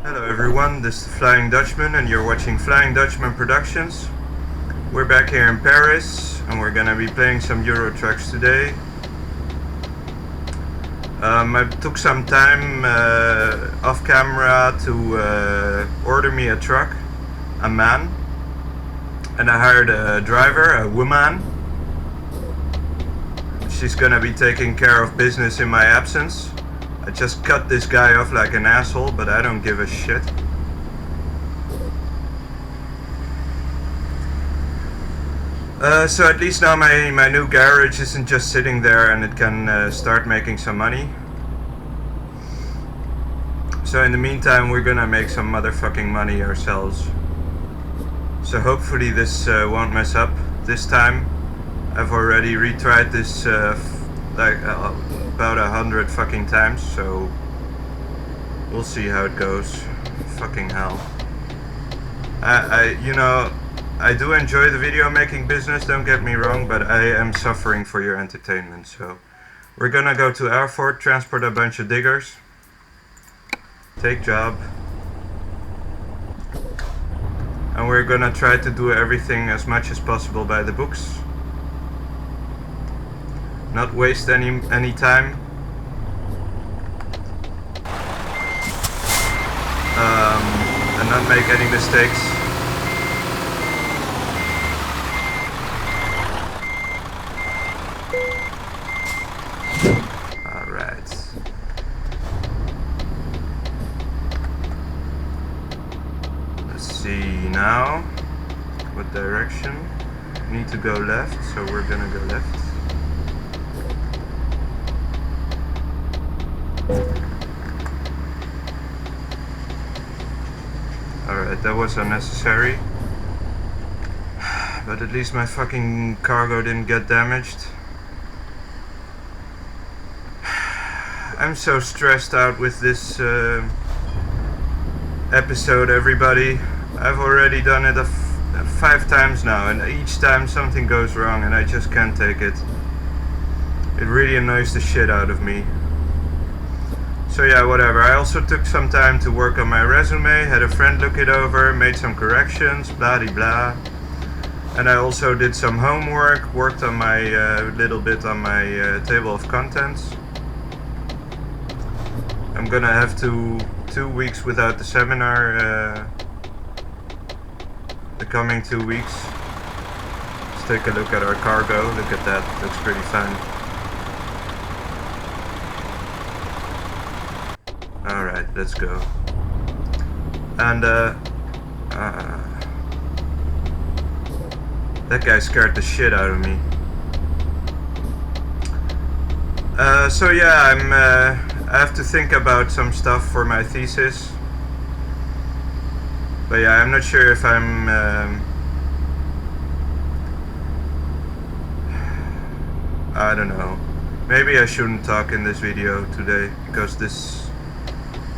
Hello everyone, this is the Flying Dutchman and you're watching Flying Dutchman Productions. We're back here in Paris and we're gonna be playing some Euro trucks today. I took some time off camera to order me a truck, a man, and I hired a driver, a woman. She's gonna be taking care of business in my absence. I just cut this guy off like an asshole, but I don't give a shit. So at least now my new garage isn't just sitting there and it can start making some money. So in the meantime we're gonna make some motherfucking money ourselves. So hopefully this won't mess up this time. I've already retried this about 100 fucking times, so we'll see how it goes. Fucking hell. I do enjoy the video making business, don't get me wrong, but I am suffering for your entertainment. So we're gonna go to Erfurt, transport a bunch of diggers. Take job. And we're gonna try to do everything as much as possible by the books. Not waste any time. And not make any mistakes. Alright. Let's see now. What direction? We need to go left, so we're gonna go left. Alright, that was unnecessary. But at least my fucking cargo didn't get damaged. I'm so stressed out with this episode, everybody. I've already done it 5 times now, and each time something goes wrong and I just can't take it. It really annoys the shit out of me. So yeah, whatever. I also took some time to work on my resume, had a friend look it over, made some corrections, blah de blah. And I also did some homework, worked on my little bit on my table of contents. I'm gonna have 2 weeks without the seminar the coming 2 weeks. Let's take a look at our cargo. Look at that, looks pretty fun. Alright, let's go. And that guy scared the shit out of me. So yeah, I have to think about some stuff for my thesis. But yeah, I'm not sure if I'm I don't know. Maybe I shouldn't talk in this video today, because this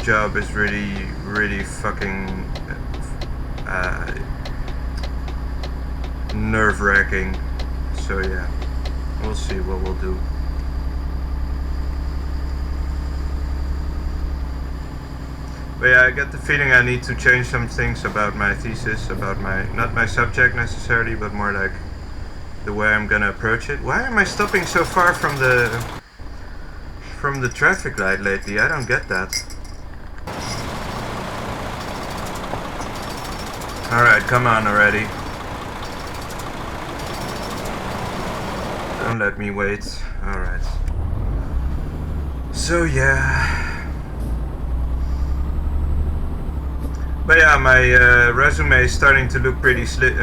job is really fucking nerve-wracking. So yeah, we'll see what we'll do. But yeah, I get the feeling I need to change some things about my thesis, about not my subject necessarily, but more like the way I'm gonna approach it. Why am I stopping so far from the traffic light lately? I don't get that. Alright, come on already. Don't let me wait. Alright. So yeah. But yeah, my resume is starting to look pretty slick.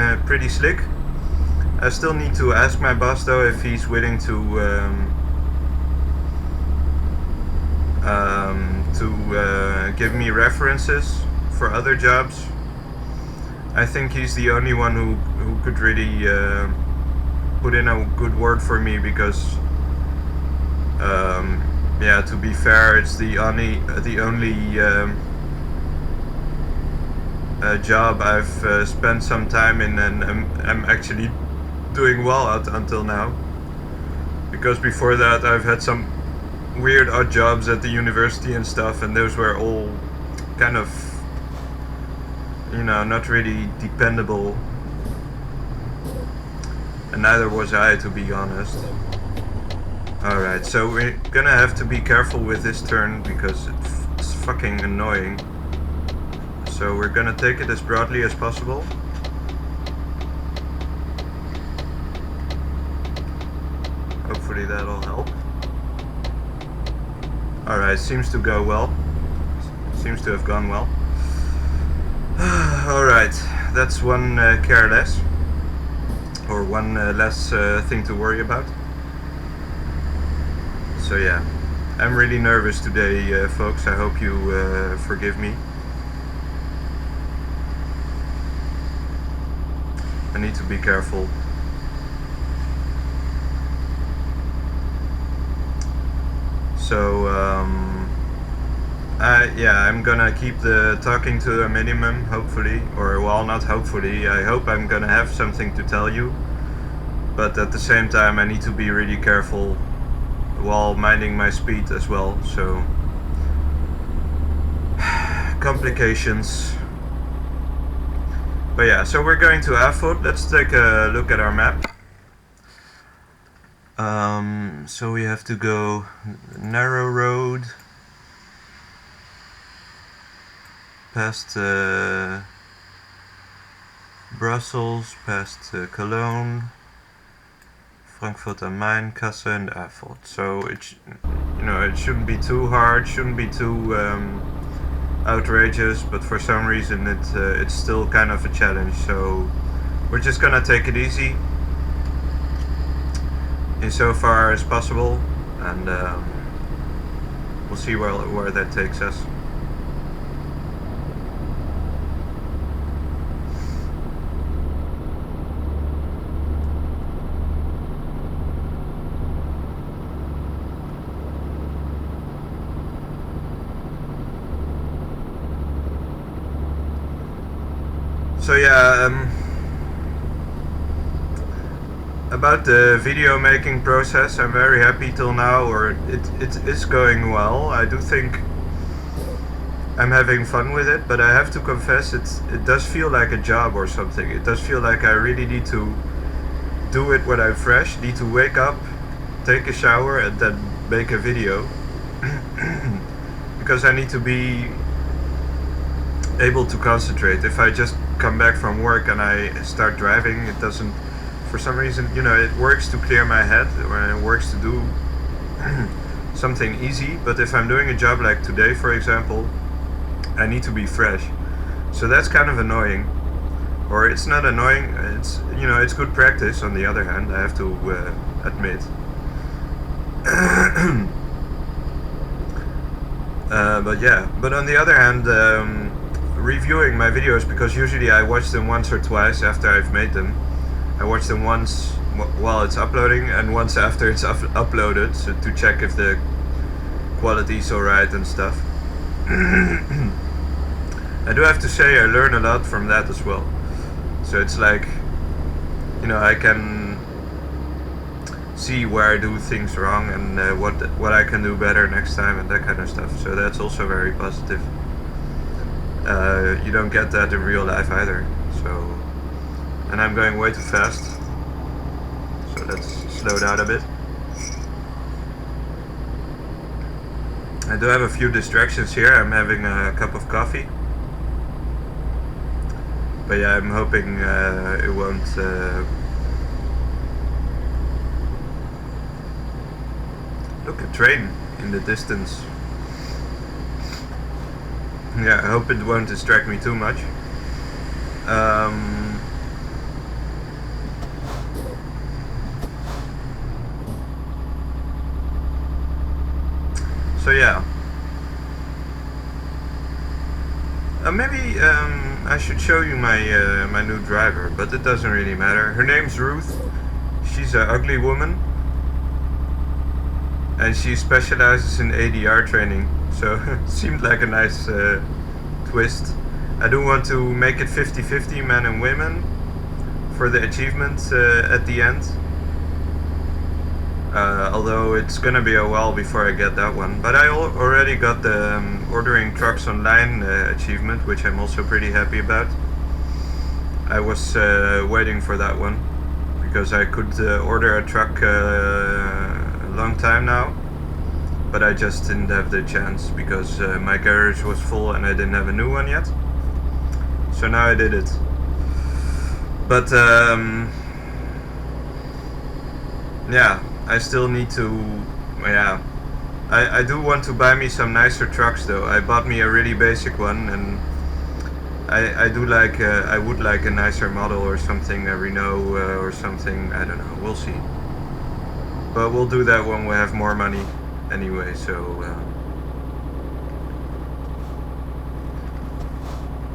I still need to ask my boss though if he's willing to give me references for other jobs. I think he's the only one who could really put in a good word for me, because yeah, to be fair, it's the only job I've spent some time in, and I'm actually doing well until now. Because before that I've had some weird odd jobs at the university and stuff, and those were all kind of you know, not really dependable. And neither was I, to be honest. Alright, so we're gonna have to be careful with this turn because it's fucking annoying. So we're gonna take it as broadly as possible. Hopefully that'll help. Alright, seems to go well. Seems to have gone well. Alright, that's one care less. Or one less thing to worry about. So yeah, I'm really nervous today, folks. I hope you forgive me. I need to be careful. So yeah, I'm gonna keep the talking to a minimum, hopefully, or well, not hopefully. I hope I'm gonna have something to tell you, but at the same time, I need to be really careful while minding my speed as well. So complications. But yeah, so we're going to Erfurt. Let's take a look at our map. So we have to go narrow road past Brussels, past Cologne, Frankfurt am Main, Kassel, and Erfurt. So it shouldn't be too hard, shouldn't be too outrageous, but for some reason it's still kind of a challenge. So we're just gonna take it easy insofar as possible, and we'll see where that takes us. So yeah, about the video making process, I'm very happy till now, or it is going well. I do think I'm having fun with it, but I have to confess it does feel like a job or something. It does feel like I really need to do it when I'm fresh, need to wake up, take a shower, and then make a video. Because I need to be able to concentrate. If I just come back from work and I start driving, it doesn't, for some reason, you know, it works to clear my head, or it works to do something easy, but if I'm doing a job like today, for example, I need to be fresh. So that's kind of annoying. Or it's not annoying, it's, you know, it's good practice on the other hand, I have to admit. But yeah, but on the other hand, reviewing my videos, because usually I watch them once or twice after I've made them. I watch them once while it's uploading and once after it's uploaded, so to check if the quality is alright and stuff. I do have to say I learn a lot from that as well. So it's like, you know, I can see where I do things wrong and what I can do better next time and that kind of stuff. So that's also very positive. You don't get that in real life either. So, and I'm going way too fast. So let's slow down a bit. I do have a few distractions here. I'm having a cup of coffee. But yeah, I'm hoping it won't look, a train in the distance. Yeah, I hope it won't distract me too much. So yeah. Maybe I should show you my my new driver, but it doesn't really matter. Her name's Ruth. She's an ugly woman, and she specializes in ADR training. So it seemed like a nice twist. I do want to make it 50-50 men and women for the achievement at the end. Although it's gonna be a while before I get that one. But I already got the ordering trucks online achievement, which I'm also pretty happy about. I was waiting for that one because I could order a truck a long time now, but I just didn't have the chance because my garage was full and I didn't have a new one yet. So now I did it. But yeah, I still need to, yeah, I do want to buy me some nicer trucks though. I bought me a really basic one, and I do like, I would like a nicer model or something, a Renault or something, I don't know, we'll see. But we'll do that when we have more money anyway, so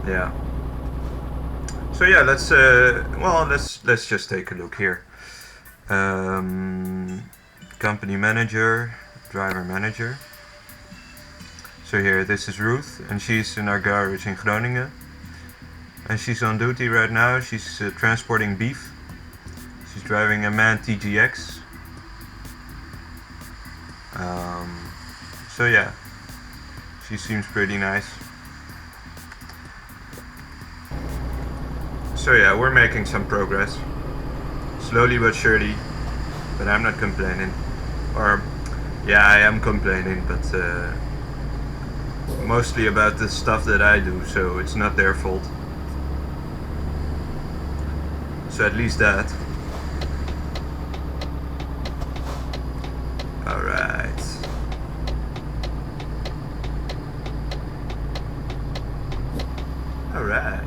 yeah. So yeah, let's well, let's just take a look here. Company manager, driver manager. So here, this is Ruth, and she's in our garage in Groningen, and she's on duty right now. She's transporting beef. She's driving a MAN TGX. So yeah, she seems pretty nice. So yeah, we're making some progress, slowly but surely, but I'm not complaining. Or, yeah, I am complaining, but mostly about the stuff that I do, so it's not their fault. So at least that. Alright. Alright.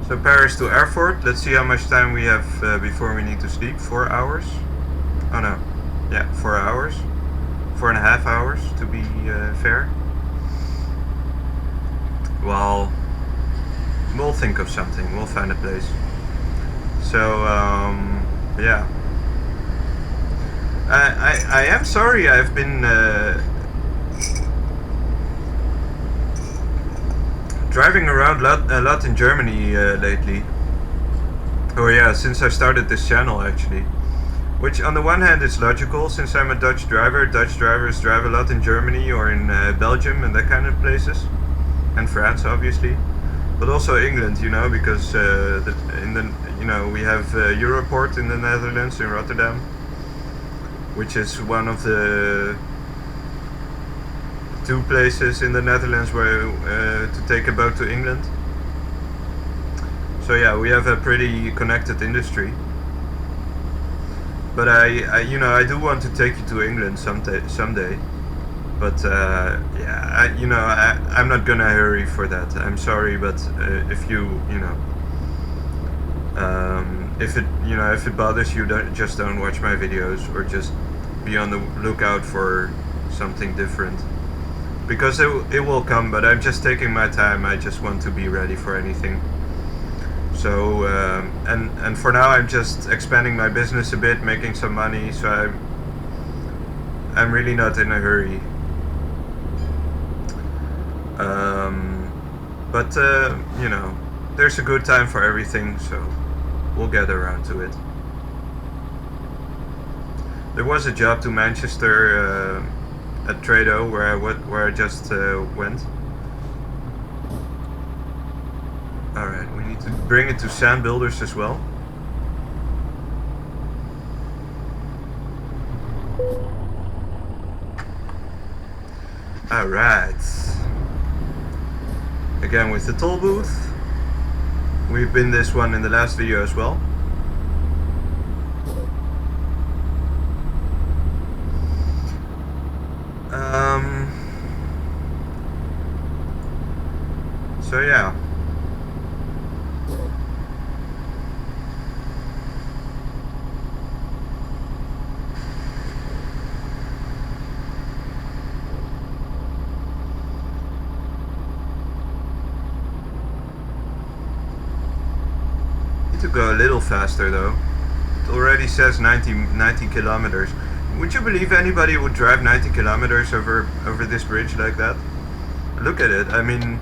So Paris to Erfurt, let's see how much time we have before we need to sleep. 4 hours? Oh no, yeah, 4 hours. 4.5 hours to be fair. Well, we'll think of something, we'll find a place. So, yeah. I am sorry I've been driving around a lot in Germany lately. Oh yeah, since I started this channel actually. Which on the one hand is logical, since I'm a Dutch driver. Dutch drivers drive a lot in Germany or in Belgium and that kind of places. And France obviously. But also England, you know, because we have Europort in the Netherlands, in Rotterdam. Which is one of the 2 places in the Netherlands where to take a boat to England. So yeah, we have a pretty connected industry. But I do want to take you to England someday. But yeah, I'm not gonna hurry for that. I'm sorry, but if it bothers you, don't watch my videos, or just be on the lookout for something different. Because it will come, but I'm just taking my time. I just want to be ready for anything. So and for now I'm just expanding my business a bit, making some money. So I'm really not in a hurry. But there's a good time for everything, so we'll get around to it. There was a job to Manchester at Trado where I just went. Alright, we need to bring it to sand builders as well. Alright. Again with the toll booth. We've been this one in the last video as well. So yeah. Need to go a little faster though. It already says 90 kilometers. Would you believe anybody would drive 90 kilometers over this bridge like that? Look at it. I mean,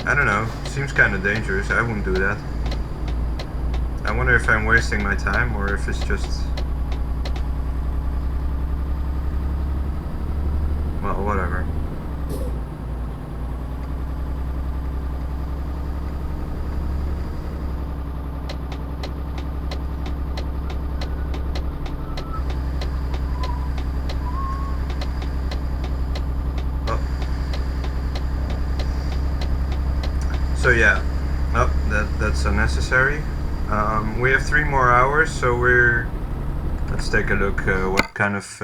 I don't know. Seems kind of dangerous. I wouldn't do that. I wonder if I'm wasting my time or if it's just... well, whatever. So yeah, oh, that's unnecessary. We have 3 more hours, so let's take a look what kind of...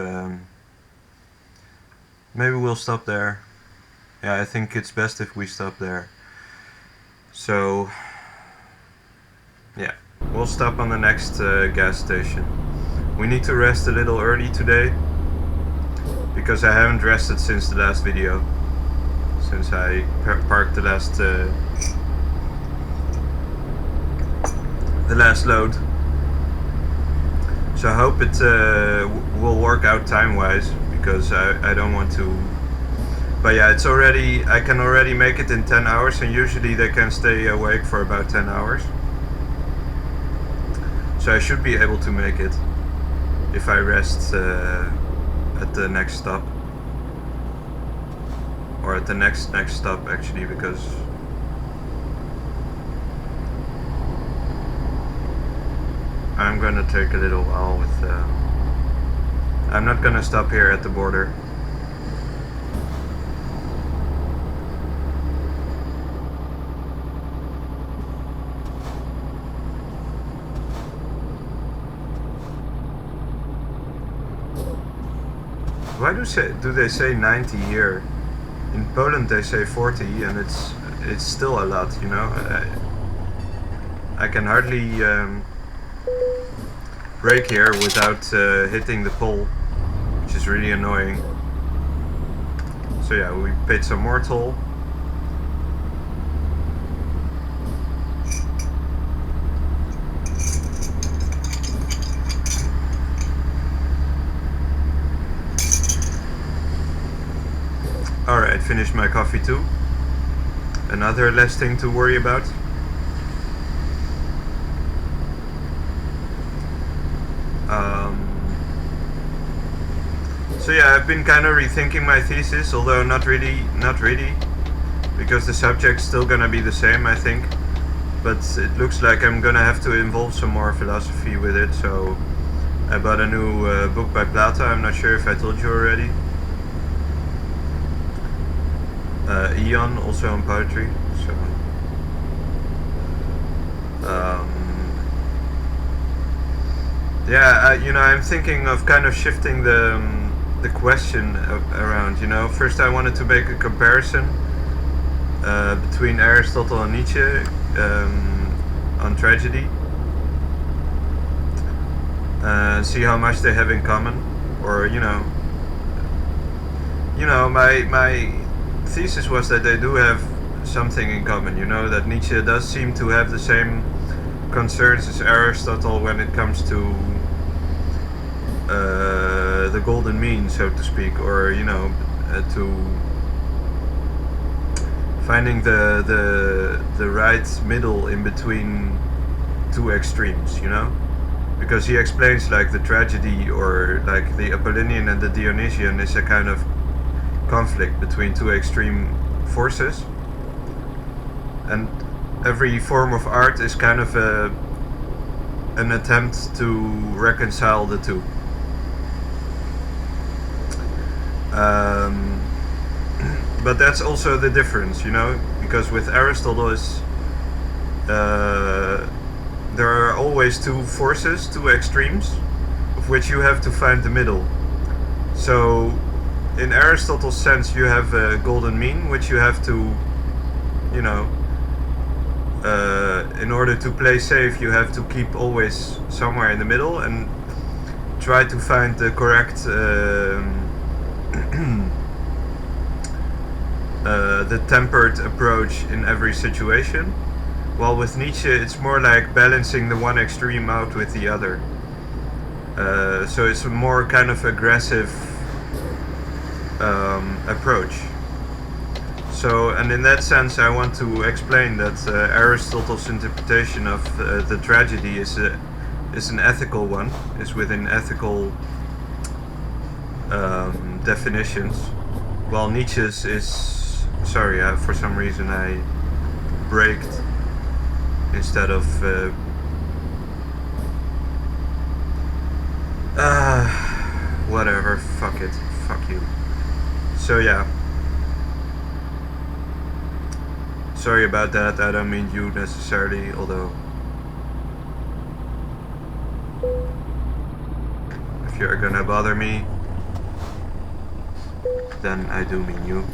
maybe we'll stop there. Yeah, I think it's best if we stop there. So yeah, we'll stop on the next gas station. We need to rest a little early today, because I haven't rested since the last video. Since I parked the last load. So I hope it will work out time-wise, because I don't want to... but yeah, it's already... I can already make it in 10 hours, and usually they can stay awake for about 10 hours. So I should be able to make it if I rest at the next stop. Or at the next stop, actually, because I'm gonna take a little while with... I'm not gonna stop here at the border. Why do they say 90 here? In Poland they say 40, and it's still a lot, you know. I can hardly brake here without hitting the pole, which is really annoying. So yeah, we paid some more toll. Alright, finished my coffee too. Another less thing to worry about. So yeah, I've been kind of rethinking my thesis, although not really, because the subject's still gonna be the same, I think. But it looks like I'm gonna have to involve some more philosophy with it, so I bought a new book by Plato. I'm not sure if I told you already. Eon, also on poetry, so yeah, you know, I'm thinking of kind of shifting the question around. You know, first I wanted to make a comparison between Aristotle and Nietzsche on tragedy, see how much they have in common, or you know, my thesis was that they do have something in common. You know, that Nietzsche does seem to have the same concerns as Aristotle when it comes to the golden mean, so to speak, or you know, to finding the right middle in between two extremes. You know, because he explains like the tragedy, or like the Apollinian and the Dionysian, is a kind of conflict between two extreme forces, and every form of art is kind of an attempt to reconcile the two. But that's also the difference, you know, because with Aristotle there are always two forces, two extremes, of which you have to find the middle. So in Aristotle's sense, you have a golden mean, which you have to, you know, in order to play safe, you have to keep always somewhere in the middle and try to find the correct, the tempered approach in every situation. While with Nietzsche, it's more like balancing the one extreme out with the other. So it's a more kind of aggressive approach. So, and in that sense, I want to explain that Aristotle's interpretation of the tragedy is an ethical one, is within ethical definitions, while Nietzsche's is, sorry, for some reason I braked instead of whatever, fuck it, fuck you. So yeah, sorry about that, I don't mean you necessarily, although if you're gonna bother me, then I do mean you.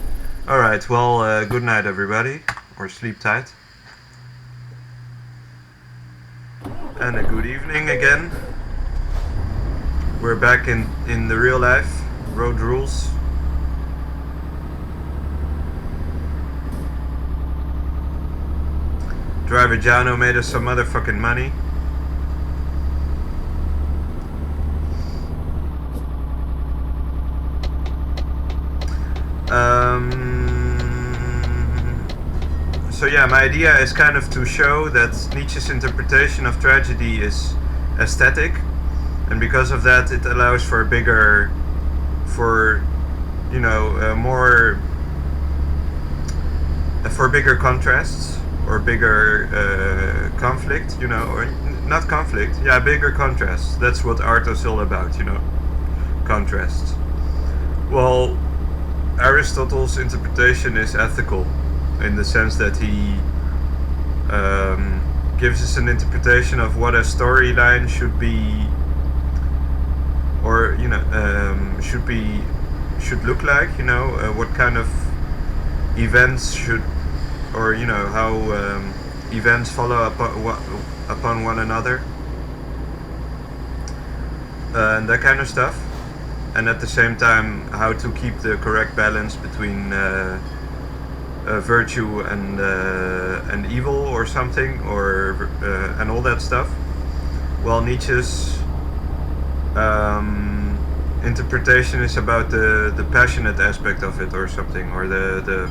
Alright, well, good night everybody, or sleep tight. And a good evening again. We're back in the real life, road rules. Driver Jano made us some motherfucking money. So yeah, my idea is kind of to show that Nietzsche's interpretation of tragedy is aesthetic, and because of that it allows for bigger, for bigger contrasts, or bigger conflict, or not conflict, yeah, bigger contrasts. That's what art is all about, contrasts. Well, Aristotle's interpretation is ethical, in the sense that he gives us an interpretation of what a storyline should be, or should look like, what kind of events should, or how events follow upon one another, and that kind of stuff. And at the same time, how to keep the correct balance between virtue and evil, or something, or and all that stuff. Well, Nietzsche's interpretation is about the passionate aspect of it, or something, or the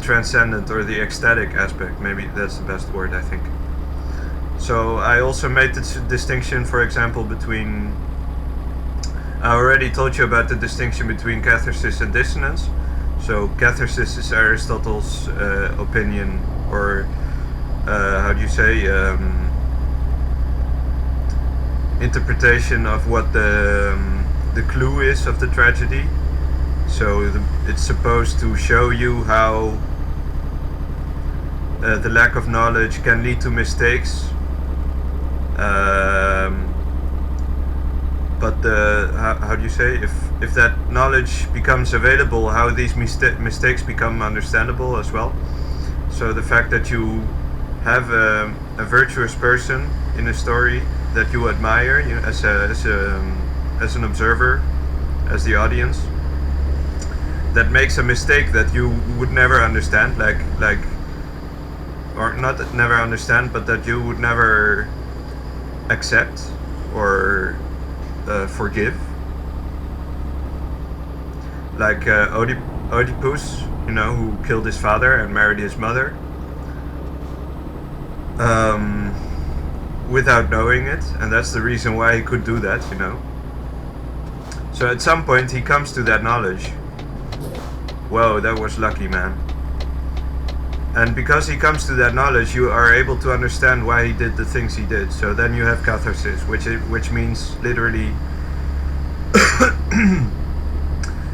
transcendent, or the ecstatic aspect. Maybe that's the best word, I think. So I also made the distinction, for example, between, I already told you about the distinction between catharsis and dissonance. So catharsis is Aristotle's opinion, or how do you say, interpretation of what the clue is of the tragedy. So it's supposed to show you how the lack of knowledge can lead to mistakes. But how do you say, if that knowledge becomes available, how these mistakes become understandable as well. So the fact that you have a virtuous person in a story that you admire, as an observer, as the audience, that makes a mistake that you would never understand, like, or not never understand, but that you would never accept or forgive, like Oedipus, who killed his father and married his mother, without knowing it, and that's the reason why he could do that, So at some point he comes to that knowledge. Whoa, that was lucky, man. And because he comes to that knowledge, you are able to understand why he did the things he did. So then you have catharsis, which means literally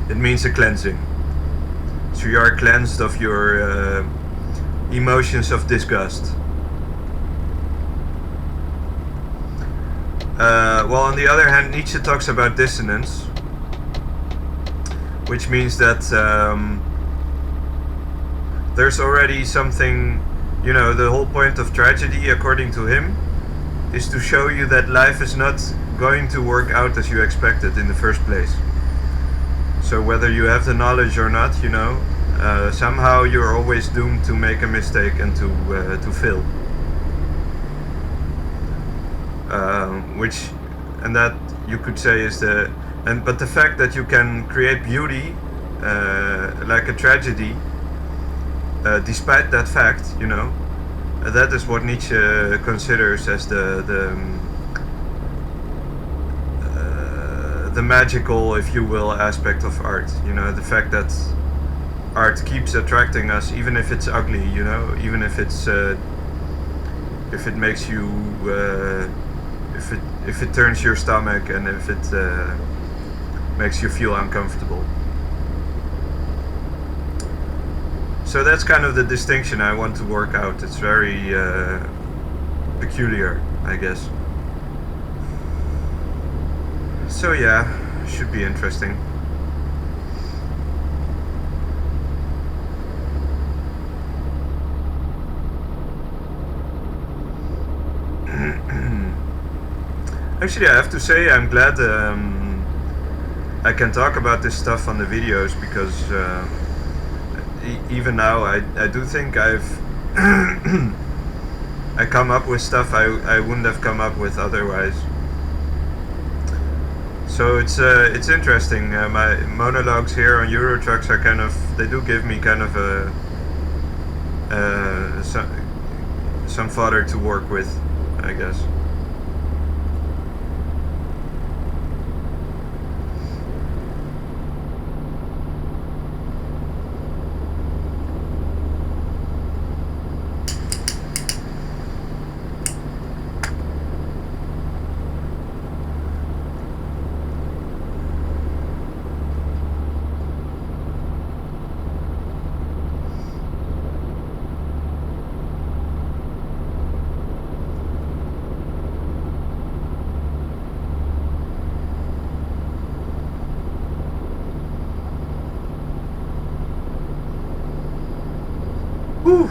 it means a cleansing. So you are cleansed of your emotions of disgust. Well, on the other hand, Nietzsche talks about dissonance, which means that there's already something, the whole point of tragedy, according to him, is to show you that life is not going to work out as you expected in the first place. So whether you have the knowledge or not, somehow you're always doomed to make a mistake and to fail. And that you could say is but the fact that you can create beauty, like a tragedy, despite that fact, you know, that is what Nietzsche considers as the magical, if you will, aspect of art. You know, the fact that art keeps attracting us, even if it's ugly. You know, even if it's if it makes you if it turns your stomach and if it makes you feel uncomfortable. So that's kind of the distinction I want to work out. It's very peculiar, I guess. So yeah, should be interesting. Actually, I have to say I'm glad I can talk about this stuff on the videos, because even now I do think I've I come up with stuff I wouldn't have come up with otherwise. So it's interesting. My monologues here on Euro Trucks are kind of, they do give me kind of some fodder to work with, I guess. Whew.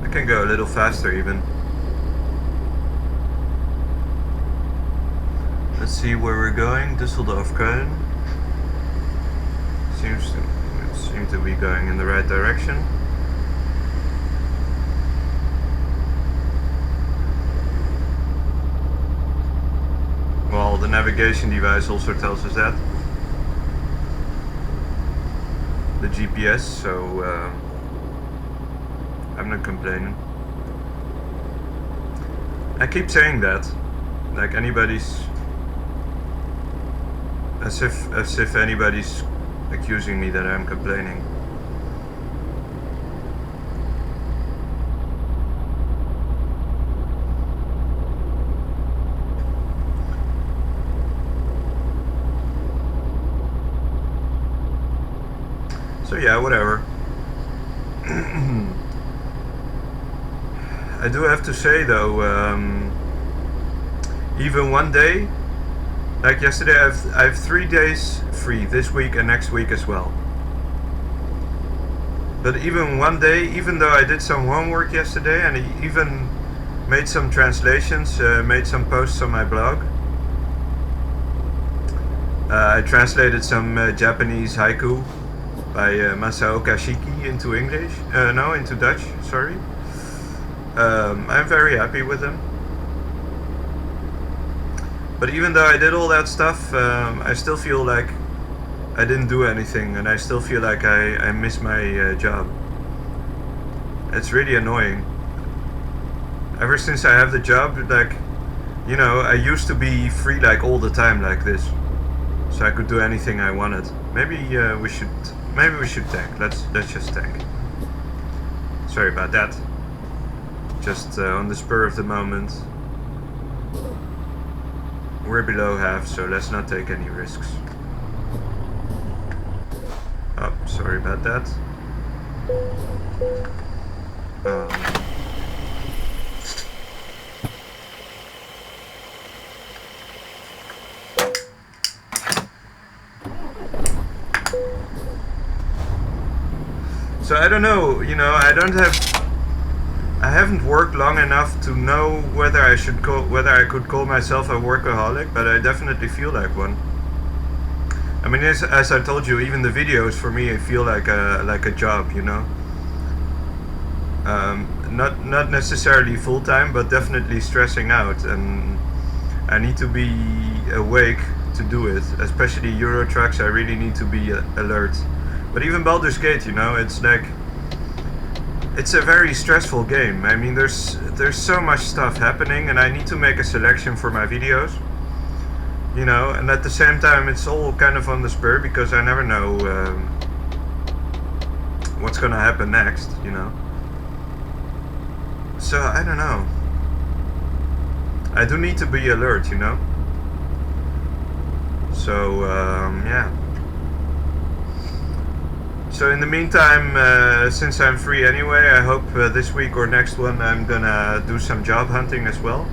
I can go a little faster even. Let's see where we're going. Düsseldorf, Köln. Seems to be going in the right direction. Well, the navigation device also tells us that. The GPS, so I'm not complaining. I keep saying that, like anybody's, as if anybody's accusing me that I'm complaining. So yeah, whatever. I do have to say though, even one day, like yesterday, I have 3 days free this week and next week as well. But even one day, even though I did some homework yesterday and I even made some translations, made some posts on my blog. I translated some Japanese haiku by Masao Kashiki into English, into Dutch, sorry. I'm very happy with them. But even though I did all that stuff, I still feel like I didn't do anything, and I still feel like I miss my job. It's really annoying. Ever since I have the job, like, you know, I used to be free like all the time like this, so I could do anything I wanted. Maybe we should tank. Let's just tank. Sorry about that. Just on the spur of the moment. We're below half, so let's not take any risks. Oh, sorry about that. So I don't know, you know, I haven't worked long enough to know whether I could call myself a workaholic, but I definitely feel like one. I mean, as I told you, even the videos for me feel like a job, you know. Not necessarily full time, but definitely stressing out, and I need to be awake to do it. Especially Euro trucks, I really need to be alert. But even Baldur's Gate, you know, it's like, it's a very stressful game. I mean, there's so much stuff happening, and I need to make a selection for my videos. You know, and at the same time, it's all kind of on the spur because I never know what's gonna happen next. You know. So I don't know. I do need to be alert, you know. So yeah. So in the meantime, since I'm free anyway, I hope this week or next one I'm gonna do some job hunting as well.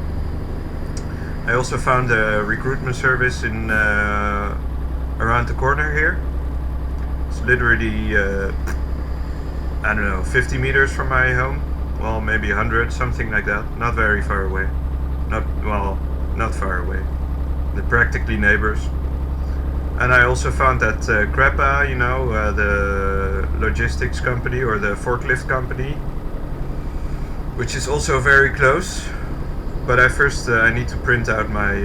I also found a recruitment service in around the corner here. It's literally I don't know, 50 meters from my home. Well, maybe 100, something like that. Not very far away. Not far away. They're practically neighbors. And I also found that Grappa, you know, the logistics company or the forklift company, which is also very close. But I need to print out my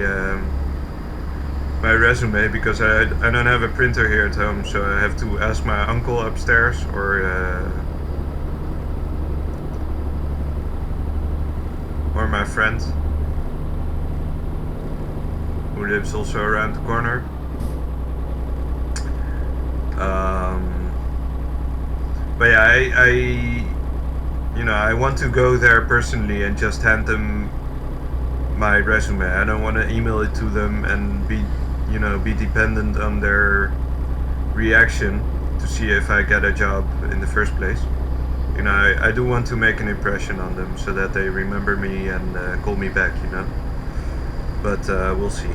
my resume because I don't have a printer here at home, so I have to ask my uncle upstairs or my friend who lives also around the corner. But yeah, I want to go there personally and just hand them my resume. I don't want to email it to them and be dependent on their reaction to see if I get a job in the first place. You know, I do want to make an impression on them so that they remember me and call me back, you know. But we'll see.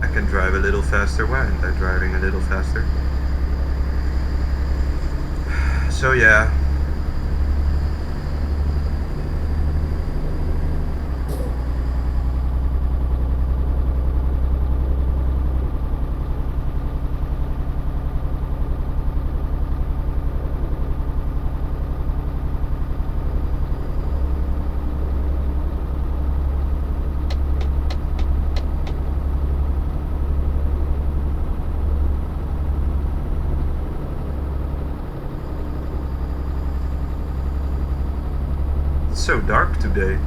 I can drive a little faster. Why aren't I driving a little faster? So yeah. So dark today.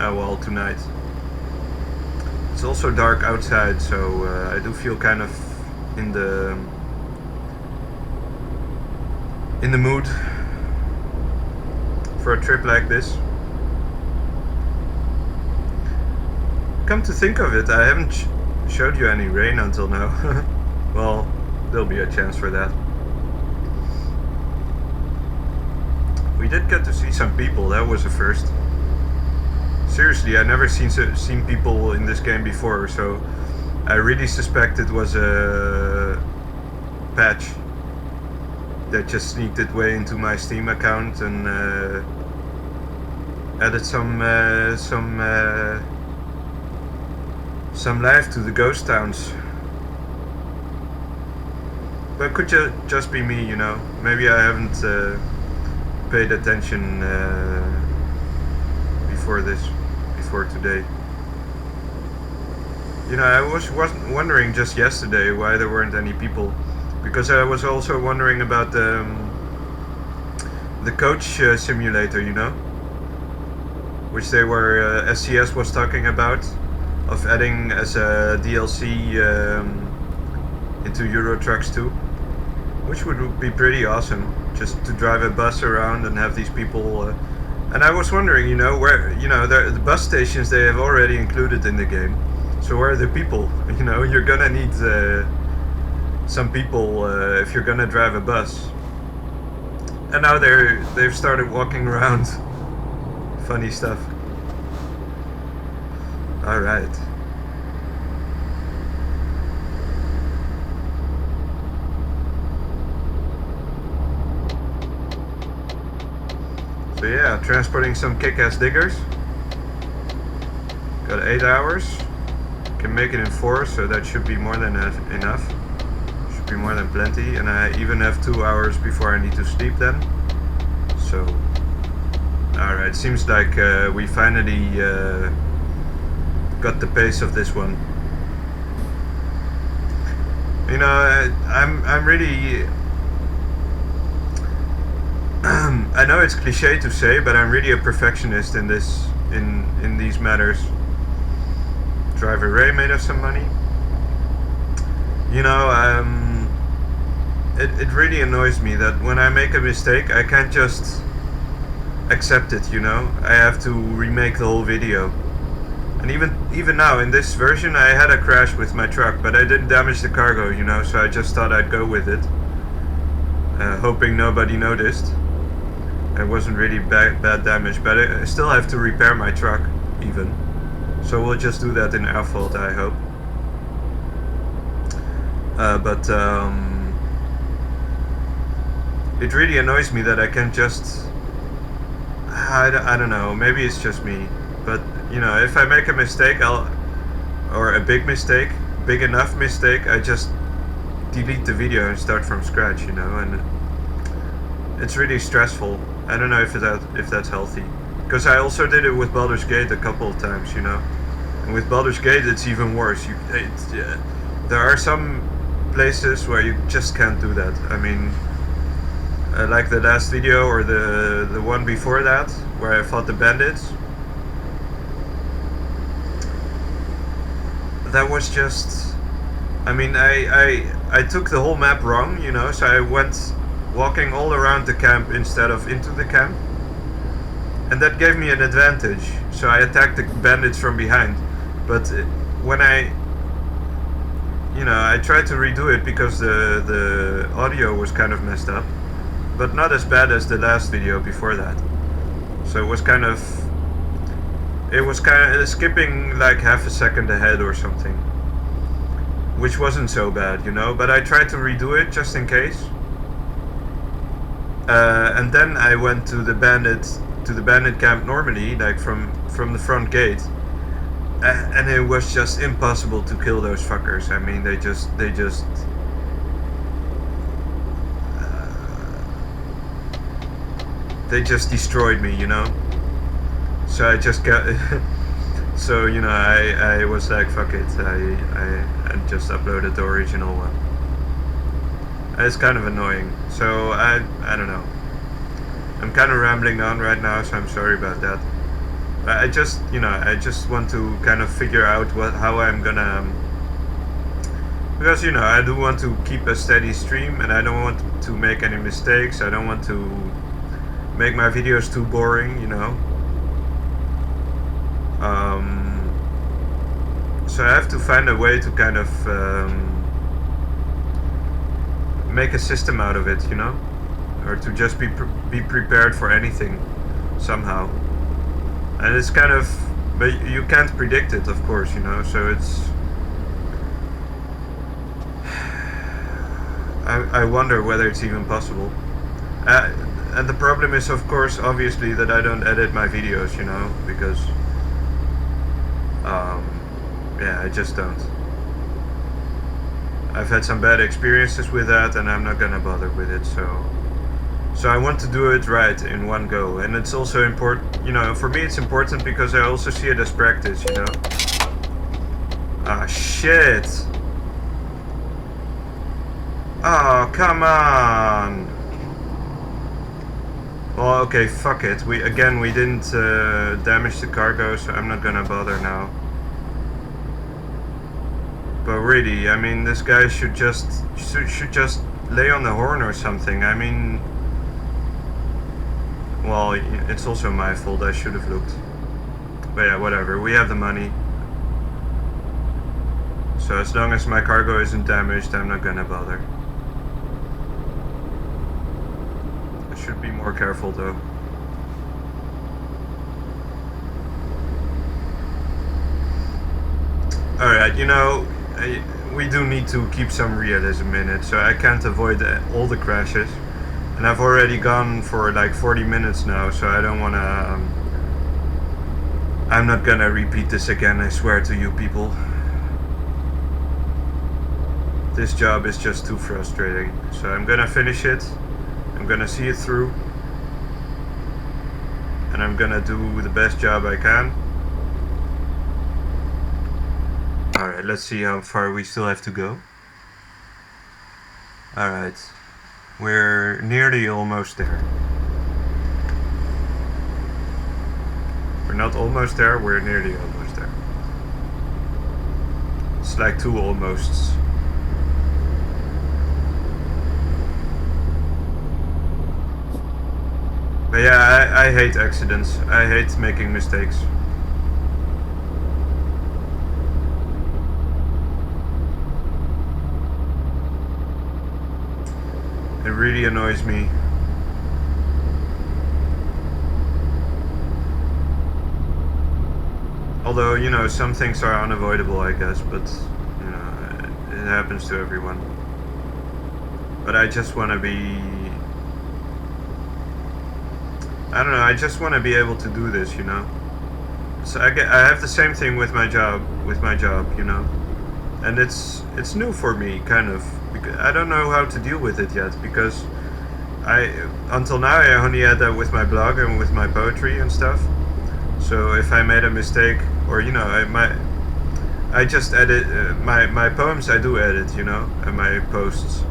Oh well, tonight. It's also dark outside, so I do feel kind of in the mood for a trip like this. Come to think of it, I haven't showed you any rain until now. Well, there'll be a chance for that. We did get to see some people, that was a first. Seriously, I never seen people in this game before, so I really suspect it was a patch that just sneaked its way into my Steam account and added some life to the ghost towns. But it could just be me, you know. Maybe I haven't paid attention before today. You know, I was wondering just yesterday why there weren't any people, because I was also wondering about the coach simulator, you know, which they were SCS was talking about, of adding as a DLC into Euro Trucks 2, which would be pretty awesome, just to drive a bus around and have these people. And I was wondering, you know, where, you know, the bus stations they have already included in the game. So where are the people? You know, you're gonna need some people if you're gonna drive a bus. And now they've started walking around. Funny stuff. All right. So yeah, transporting some kick-ass diggers. Got 8 hours. Can make it in 4, so that should be more than enough. Should be more than plenty, and I even have 2 hours before I need to sleep then. So, alright, seems like we finally got the pace of this one. You know, I'm really I know it's cliche to say, but I'm really a perfectionist in this in these matters. Driver Ray made us some money. You know, it really annoys me that when I make a mistake, I can't just accept it, you know? I have to remake the whole video. And even now, in this version, I had a crash with my truck, but I didn't damage the cargo, you know, so I just thought I'd go with it. Hoping nobody noticed. It wasn't really bad damage, but I still have to repair my truck, even. So we'll just do that in Erfurt, I hope. It really annoys me that I can just... I don't know, maybe it's just me. But, you know, if I make a mistake, or a big mistake, big enough mistake, I just delete the video and start from scratch, you know, and it's really stressful. I don't know if that's healthy. Because I also did it with Baldur's Gate a couple of times, you know. And with Baldur's Gate it's even worse. There are some places where you just can't do that. I mean, like the last video or the one before that, where I fought the bandits. That was just... I mean, I took the whole map wrong, you know, so I went walking all around the camp instead of into the camp. And that gave me an advantage, so I attacked the bandits from behind. But when I tried to redo it because the audio was kind of messed up, but not as bad as the last video before that. So it was kind of skipping like half a second ahead or something, which wasn't so bad, you know. But I tried to redo it just in case. And then I went to the bandit camp normally, like from the front gate, and it was just impossible to kill those fuckers. I mean, they just destroyed me, you know. So I just got so, you know, I was like, fuck it, I just uploaded the original one. It's kind of annoying, so I don't know. I'm kind of rambling on right now, so I'm sorry about that. I just want to kind of figure out how I'm gonna, because, you know, I do want to keep a steady stream, and I don't want to make any mistakes. I don't want to make my videos too boring, you know. So I have to find a way to kind of make a system out of it, you know, or to just be prepared for anything somehow. And it's kind of, but you can't predict it, of course, you know. So it's, I wonder whether it's even possible. And the problem is, of course, obviously, that I don't edit my videos, you know, because yeah, I just don't. I've had some bad experiences with that, and I'm not gonna bother with it. So I want to do it right in one go, and it's also important, you know. For me, it's important because I also see it as practice, you know. Ah, shit! Oh, come on! Well, okay, fuck it. We didn't damage the cargo, so I'm not gonna bother now. But really, I mean, this guy should just lay on the horn or something. I mean, well, it's also my fault. I should have looked. But yeah, whatever. We have the money. So as long as my cargo isn't damaged, I'm not gonna bother. I should be more careful though. Alright, you know, we do need to keep some realism in it, so I can't avoid all the crashes. And I've already gone for like 40 minutes now, so I don't wanna... I'm not gonna repeat this again, I swear to you people. this job is just too frustrating. So I'm gonna finish it. I'm gonna see it through. And I'm gonna do the best job I can. Alright, let's see how far we still have to go. Alright, we're nearly almost there. We're not almost there, we're nearly almost there. It's like two almosts. But yeah, I hate accidents. I hate making mistakes. It really annoys me. Although, you know, some things are unavoidable, I guess, but, you know, it happens to everyone. But I just want to be... I don't know, I just want to be able to do this, you know? So I have the same thing with my job, you know? And it's new for me, kind of. Because I don't know how to deal with it yet, because until now I only had that with my blog and with my poetry and stuff. So if I made a mistake, or you know, I just edit my poems. I do edit, you know, and my posts.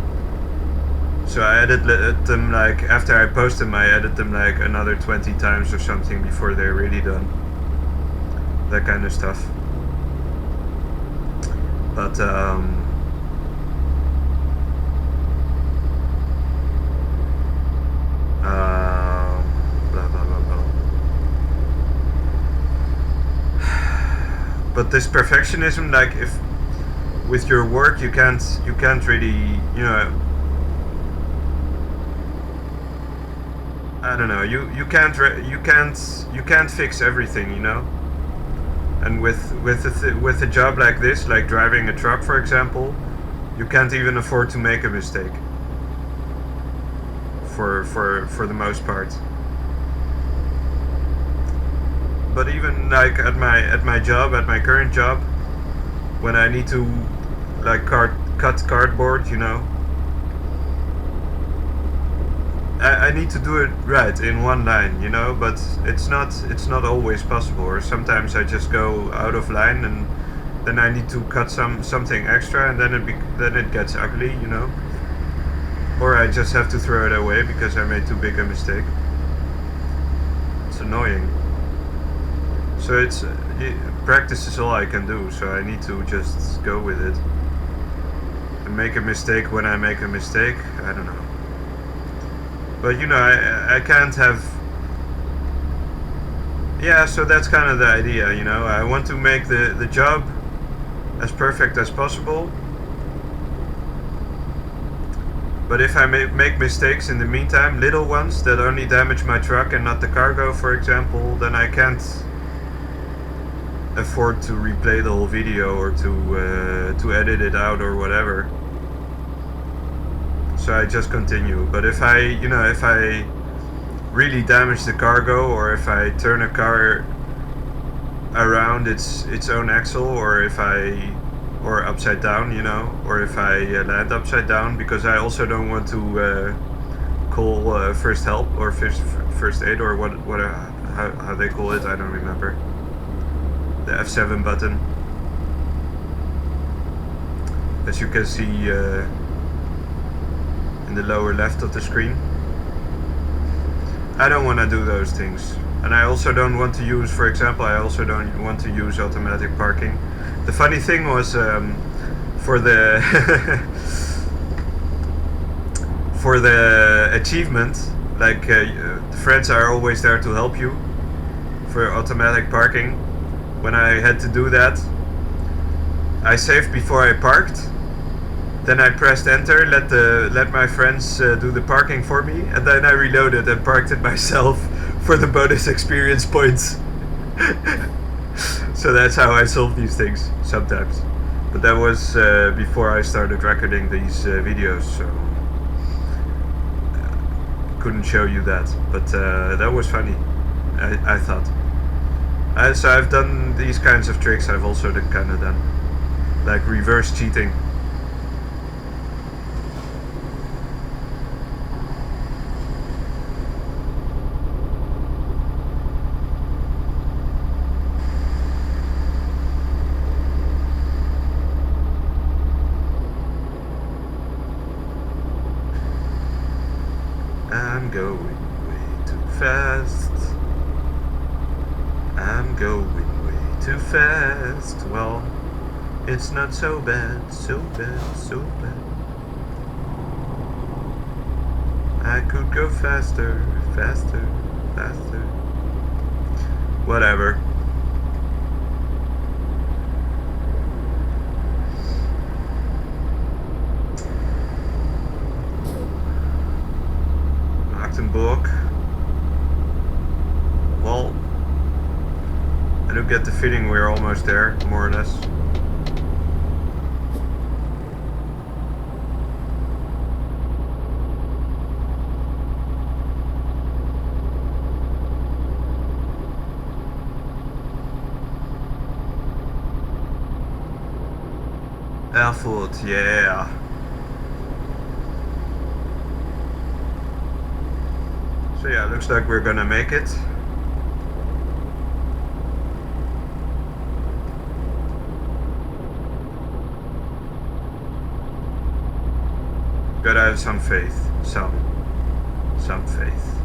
So I edit them like after I post them, I edit them like another 20 times or something before they're really done. That kind of stuff. But blah blah blah blah. But this perfectionism, like if with your work you can't really, you know, I don't know, you can't fix everything, you know. And with a job like this, like driving a truck, for example, you can't even afford to make a mistake. For the most part. But even like at my job, at my current job, when I need to like cut cardboard, you know, I need to do it right in one line, you know, but it's not always possible. Or sometimes I just go out of line, and then I need to cut something extra, and then it gets ugly, you know. Or I just have to throw it away because I made too big a mistake. It's annoying. So practice is all I can do, so I need to just go with it. And make a mistake when I make a mistake, I don't know. But you know, I can't have... Yeah, so that's kind of the idea, you know. I want to make the job as perfect as possible. But if I make mistakes in the meantime, little ones that only damage my truck and not the cargo, for example, then I can't afford to replay the whole video or to edit it out or whatever. So I just continue. But if I really damage the cargo, or if I turn a car around its own axle, or or upside down, you know, or if I land upside down, because I also don't want to call first help or first aid or how they call it, I don't remember. The F7 button, as you can see in the lower left of the screen. I don't want to do those things, and I also don't want to use, for example, I also don't want to use automatic parking. The funny thing was, for the for the achievement, like friends are always there to help you for automatic parking. When I had to do that, I saved before I parked. Then I pressed enter, let my friends do the parking for me, and then I reloaded and parked it myself for the bonus experience points. So that's how I solve these things sometimes. But that was before I started recording these videos, so couldn't show you that. But that was funny, I thought. So I've done these kinds of tricks. I've also kind of done like reverse cheating. I'm going way too fast. I'm going way too fast. Well, it's not so bad, so bad, so bad. I could go faster, faster, faster. Whatever. Book. Well, I do get the feeling we're almost there, more or less. Erfurt, yeah. So yeah, looks like we're gonna make it. Gotta have some faith. Some faith.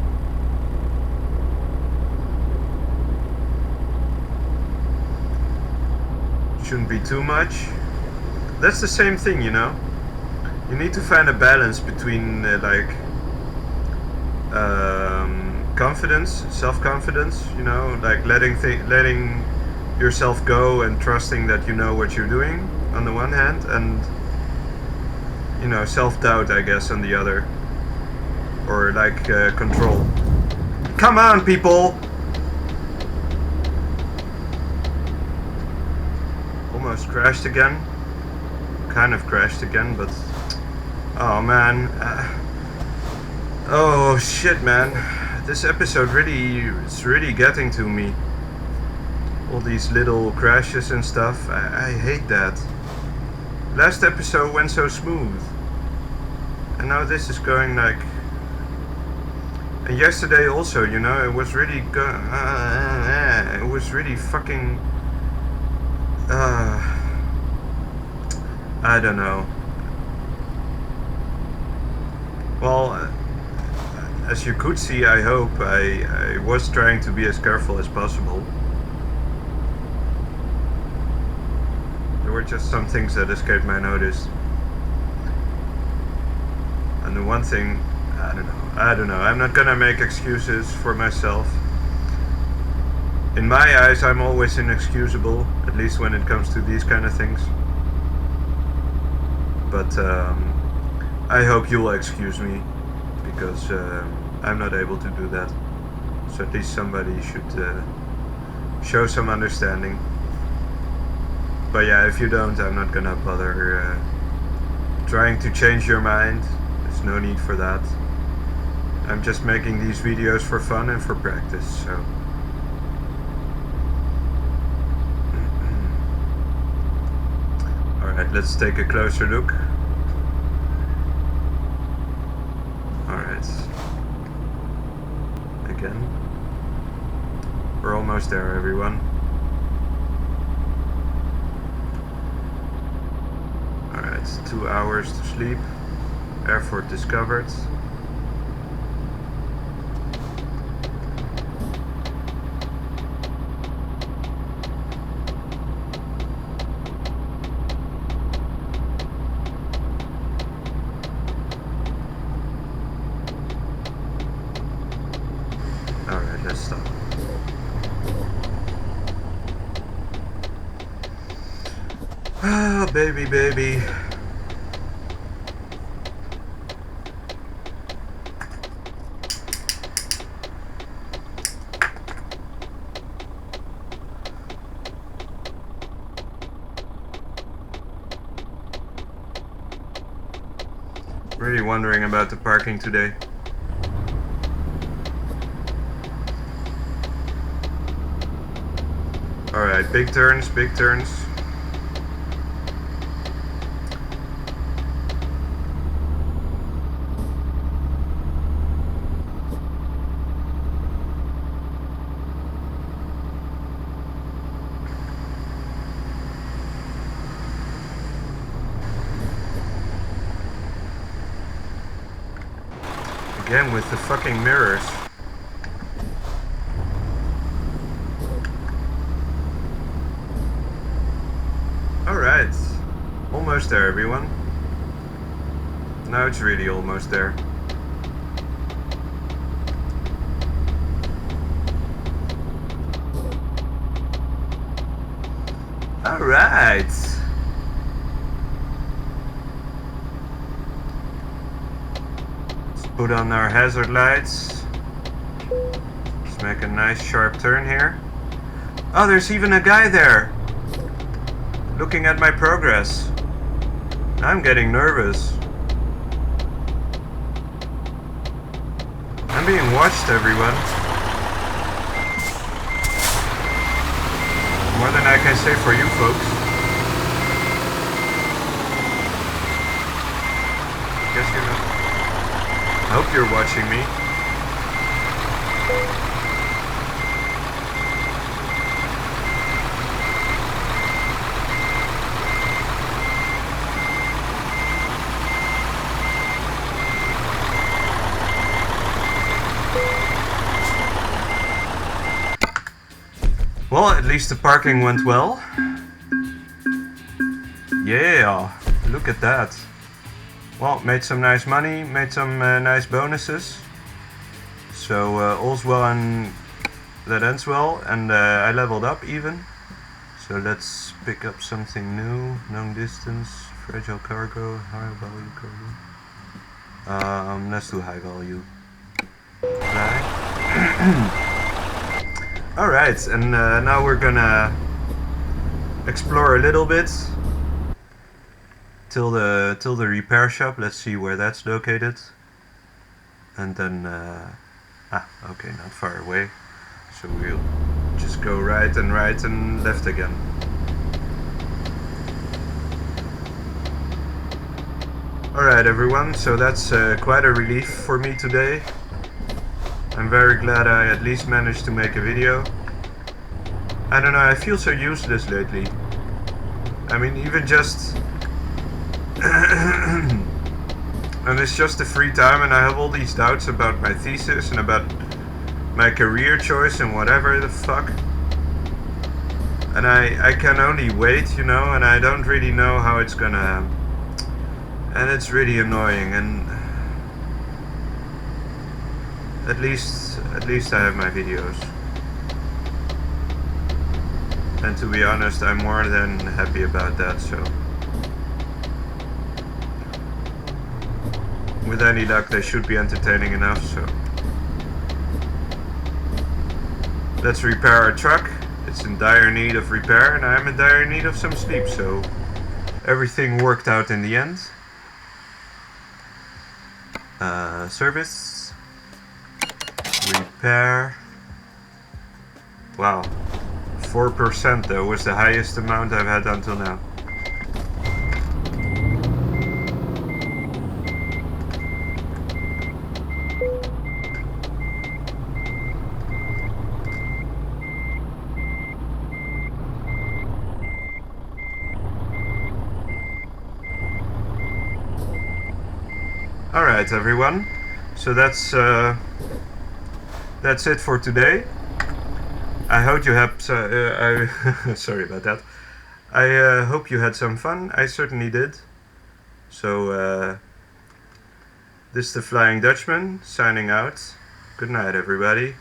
Shouldn't be too much. That's the same thing, you know? You need to find a balance between confidence, self-confidence, you know, like letting yourself go and trusting that you know what you're doing on the one hand, and you know, self-doubt, I guess, on the other, or like control. Come on, people! Almost crashed again. Kind of crashed again, but oh man. Oh shit, man. This episode is really getting to me. All these little crashes and stuff. I hate that. Last episode went so smooth. And now this is going like... And yesterday also, you know, it was really it was really fucking... I don't know. Well... As you could see, I hope, I was trying to be as careful as possible. There were just some things that escaped my notice. And the one thing, I don't know, I'm not gonna make excuses for myself. In my eyes, I'm always inexcusable, at least when it comes to these kind of things. But I hope you'll excuse me, because I'm not able to do that. So at least somebody should show some understanding. But yeah, if you don't, I'm not gonna bother trying to change your mind. There's no need for that. I'm just making these videos for fun and for practice, so... Alright, let's take a closer look. Alright. Again. We're almost there, everyone. Alright, 2 hours to sleep. Erfurt discovered. Alright, let's stop. Ah, baby, baby. Really wondering about the parking today. Alright, big turns, big turns. Again with the fucking mirrors. Alright. Almost there, everyone. Now it's really almost there. Alright. Let's put on our hazard lights. Let's make a nice sharp turn here. Oh, there's even a guy there looking at my progress. I'm getting nervous. I'm being watched, everyone. More than I can say for you folks. Guess you're not. I hope you're watching me. Well, at least the parking went well. Yeah, look at that. Well, made some nice money, made some nice bonuses. So all's well and that ends well, and I leveled up even. So let's pick up something new. Long distance, fragile cargo, high value cargo. Let's do high value. Right. Alright, and now we're gonna explore a little bit till the repair shop. Let's see where that's located. And then okay, not far away. So we'll just go right and left again. Alright everyone, so that's quite a relief for me today. I'm very glad I at least managed to make a video. I don't know, I feel so useless lately. I mean, even just... and it's just a free time and I have all these doubts about my thesis and about my career choice and whatever the fuck. And I can only wait, you know, and I don't really know how it's gonna... And it's really annoying, and... At least I have my videos. And to be honest, I'm more than happy about that, so... With any luck, they should be entertaining enough, so... Let's repair our truck. It's in dire need of repair, and I'm in dire need of some sleep, so... Everything worked out in the end. Service... Repair. Wow. 4% though was the highest amount I've had until now. Alright everyone. So that's it for today. I hope you have... sorry about that. I hope you had some fun. I certainly did. So, this is the Flying Dutchman, signing out. Good night, everybody.